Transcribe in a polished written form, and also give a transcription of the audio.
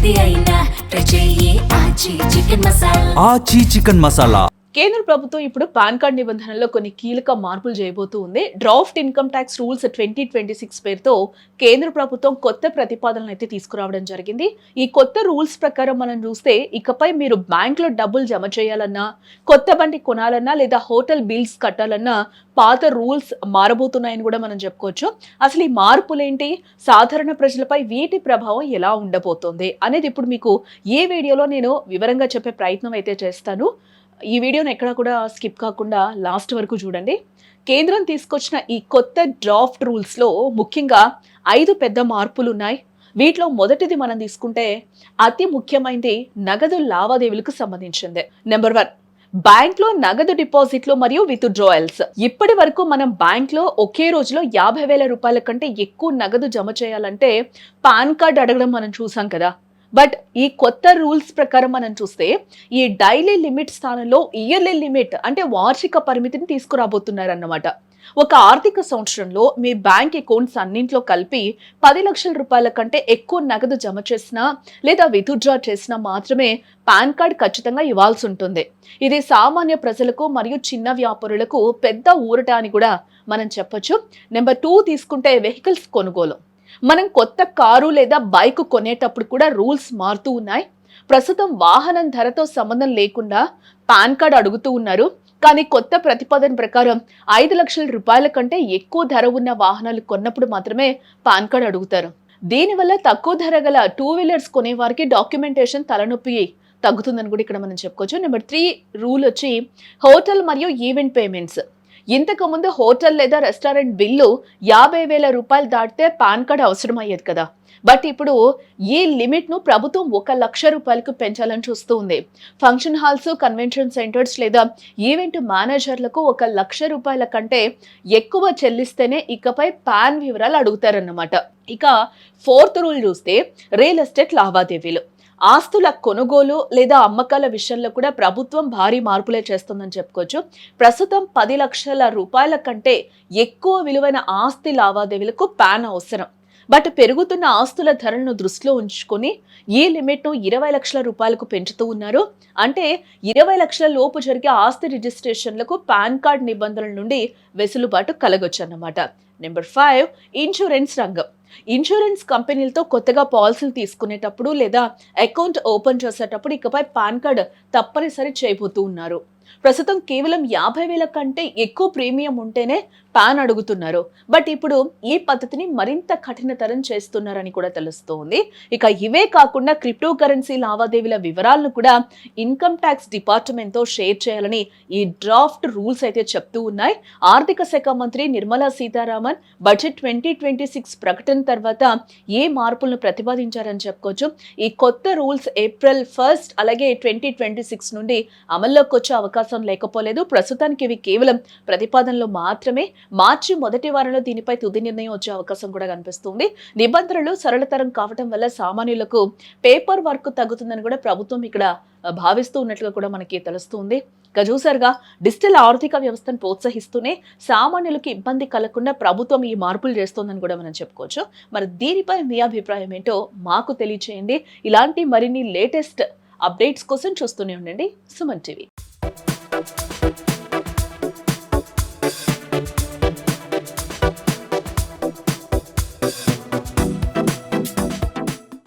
ఏది అయినా ట్రై చెయ్యి ఆచి చికెన్ మసాలా. ఆచి చికెన్ మసాలా. కేంద్ర ప్రభుత్వం ఇప్పుడు పాన్ కార్డ్ నిబంధనల్లో కొన్ని కీలక మార్పులు చేయబోతూ ఉంది. డ్రాఫ్ట్ ఇన్కమ్ ట్యాక్స్ రూల్స్ 2026 పేరుతో కేంద్ర ప్రభుత్వం కొత్త ప్రతిపాదనలు అయితే తీసుకురావడం జరిగింది. ఈ కొత్త రూల్స్ ప్రకారం మనం చూస్తే ఇకపై మీరు బ్యాంక్లో డబ్బులు జమ చేయాలన్నా, కొత్త బండి కొనాలన్నా లేదా హోటల్ బిల్స్ కట్టాలన్నా పాత రూల్స్ మారబోతున్నాయని కూడా మనం చెప్పుకోవచ్చు. అసలు ఈ మార్పులేంటి, సాధారణ ప్రజలపై వీటి ప్రభావం ఎలా ఉండబోతోంది అనేది ఇప్పుడు మీకు ఈ వీడియోలో నేను వివరంగా చెప్పే ప్రయత్నం అయితే చేస్తాను. ఈ వీడియోని ఎక్కడా కూడా స్కిప్ కాకుండా లాస్ట్ వరకు చూడండి. కేంద్రం తీసుకొచ్చిన ఈ కొత్త డ్రాఫ్ట్ రూల్స్లో ముఖ్యంగా 5 పెద్ద మార్పులు ఉన్నాయి. వీటిలో మొదటిది మనం తీసుకుంటే అతి ముఖ్యమైనది నగదు లావాదేవీలకు సంబంధించింది. నెంబర్ 1, బ్యాంక్లో నగదు డిపాజిట్లు మరియు విత్డ్రాయల్స్. ఇప్పటి వరకు మనం బ్యాంక్లో ఒకే రోజులో 50,000 రూపాయల కంటే ఎక్కువ నగదు జమ చేయాలంటే పాన్ కార్డ్ అడగడం మనం చూసాం కదా. బట్ ఈ కొత్త రూల్స్ ప్రకారం మనం చూస్తే ఈ డైలీ లిమిట్ స్థానంలో ఇయర్లీ లిమిట్ అంటే వార్షిక పరిమితిని తీసుకురాబోతున్నారన్నమాట. ఒక ఆర్థిక సంవత్సరంలో మీ బ్యాంక్ అకౌంట్స్ అన్నింటిలో కలిపి 10 లక్షల రూపాయల కంటే ఎక్కువ నగదు జమ చేసినా లేదా విత్డ్రా చేసినా మాత్రమే పాన్ కార్డ్ ఖచ్చితంగా ఇవ్వాల్సి ఉంటుంది. ఇది సామాన్య ప్రజలకు మరియు చిన్న వ్యాపారులకు పెద్ద ఊరట అని కూడా మనం చెప్పొచ్చు. నెంబర్ 2 తీసుకుంటే వెహికల్స్ కొనుగోలు. మనం కొత్త కారు లేదా బైక్ కొనేటప్పుడు కూడా రూల్స్ మారుతూ ఉన్నాయి. ప్రస్తుతం వాహనం ధరతో సంబంధం లేకుండా పాన్ కార్డ్ అడుగుతూ ఉన్నారు. కానీ కొత్త ప్రతిపాదన ప్రకారం 5 లక్షల రూపాయల కంటే ఎక్కువ ధర ఉన్న వాహనాలు కొన్నప్పుడు మాత్రమే పాన్ కార్డ్ అడుగుతారు. దీనివల్ల తక్కువ ధర గల 2 వీలర్స్ కొనే వారికి డాక్యుమెంటేషన్ తలనొప్పి తగ్గుతుందని కూడా ఇక్కడ మనం చెప్పుకోవచ్చు. నెంబర్ 3 రూల్ వచ్చి హోటల్ మరియు ఈవెంట్ పేమెంట్స్. ఇంతకుముందు హోటల్ లేదా రెస్టారెంట్ బిల్లు 50,000 రూపాయలు దాటితే పాన్ కార్డ్ అవసరం అయ్యేది కదా. బట్ ఇప్పుడు ఈ లిమిట్ను ప్రభుత్వం 1 లక్ష రూపాయలకు పెంచాలని చూస్తూ ఉంది. ఫంక్షన్ హాల్స్, కన్వెన్షన్ సెంటర్స్ లేదా ఈవెంట్ మేనేజర్లకు 1 లక్ష రూపాయల కంటే ఎక్కువ చెల్లిస్తేనే ఇకపై పాన్ వివరాలు అడుగుతారన్నమాట. ఇక 4th రూల్ చూస్తే రియల్ ఎస్టేట్ లావాదేవీలు. ఆస్తుల కొనుగోలు లేదా అమ్మకాల విషయంలో కూడా ప్రభుత్వం భారీ మార్పులే చేస్తుందని చెప్పుకోవచ్చు. ప్రస్తుతం 10 లక్షల రూపాయల కంటే ఎక్కువ విలువైన ఆస్తి లావాదేవీలకు పాన్ అవసరం. బట్ పెరుగుతున్న ఆస్తుల ధరలను దృష్టిలో ఉంచుకొని ఈ లిమిట్ను 20 లక్షల రూపాయలకు పెంచుతూ ఉన్నారు. అంటే 20 లక్షల లోపు జరిగే ఆస్తి రిజిస్ట్రేషన్లకు పాన్ కార్డ్ నిబంధనల నుండి వెసులుబాటు కలగొచ్చు అన్నమాట. నెంబర్ 5 ఇన్సూరెన్స్ రంగం. ఇన్సూరెన్స్ కంపెనీలతో కొత్తగా పాలసీలు తీసుకునేటప్పుడు లేదా అకౌంట్ ఓపెన్ చేసేటప్పుడు ఇకపై పాన్ కార్డ్ తప్పనిసరి చేయబోతూ ఉన్నారు. ప్రస్తుతం కేవలం 50,000 కంటే ఎక్కువ ప్రీమియం ఉంటేనే పాన్ అడుగుతున్నారు. బట్ ఇప్పుడు ఈ పద్ధతిని మరింత కఠినతరం చేస్తున్నారని కూడా తెలుస్తోంది. ఇక ఇవే కాకుండా క్రిప్టో కరెన్సీ లావాదేవీల వివరాలను కూడా ఇన్కమ్ ట్యాక్స్ డిపార్ట్మెంట్తో షేర్ చేయాలని ఈ డ్రాఫ్ట్ రూల్స్ అయితే చెప్తూ ఉన్నాయి. ఆర్థిక శాఖ మంత్రి నిర్మలా సీతారామన్ బడ్జెట్ 2026 ప్రకటన తర్వాత ఏ మార్పులను ప్రతిపాదించారని చెప్పుకోవచ్చు. ఈ కొత్త రూల్స్ ఏప్రిల్ 1 అలాగే 2026 నుండి అమల్లోకి వచ్చే అవకాశం లేకపోలేదు. ప్రస్తుతానికి ఇవి కేవలం ప్రతిపాదనలు మాత్రమే. మార్చి మొదటి వారంలో దీనిపై తుది నిర్ణయం వచ్చే అవకాశం కూడా కనిపిస్తుంది. నిబంధనలు సరళతరం కావడం వల్ల సామాన్యులకు పేపర్ వర్క్ తగ్గుతుందని కూడా ప్రభుత్వం ఇక్కడ భావిస్తూ ఉన్నట్లుగా కూడా మనకి తెలుస్తుంది. ఇక చూసారుగా, డిజిటల్ ఆర్థిక వ్యవస్థను ప్రోత్సహిస్తూనే సామాన్యులకు ఇబ్బంది కలగకుండా ప్రభుత్వం ఈ మార్పులు చేస్తోందని కూడా మనం చెప్పుకోవచ్చు. మరి దీనిపై మీ అభిప్రాయం ఏంటో మాకు తెలియచేయండి. ఇలాంటి మరిన్ని లేటెస్ట్ అప్డేట్స్ కోసం చూస్తూనే ఉండండి సుమన్ టీవీ.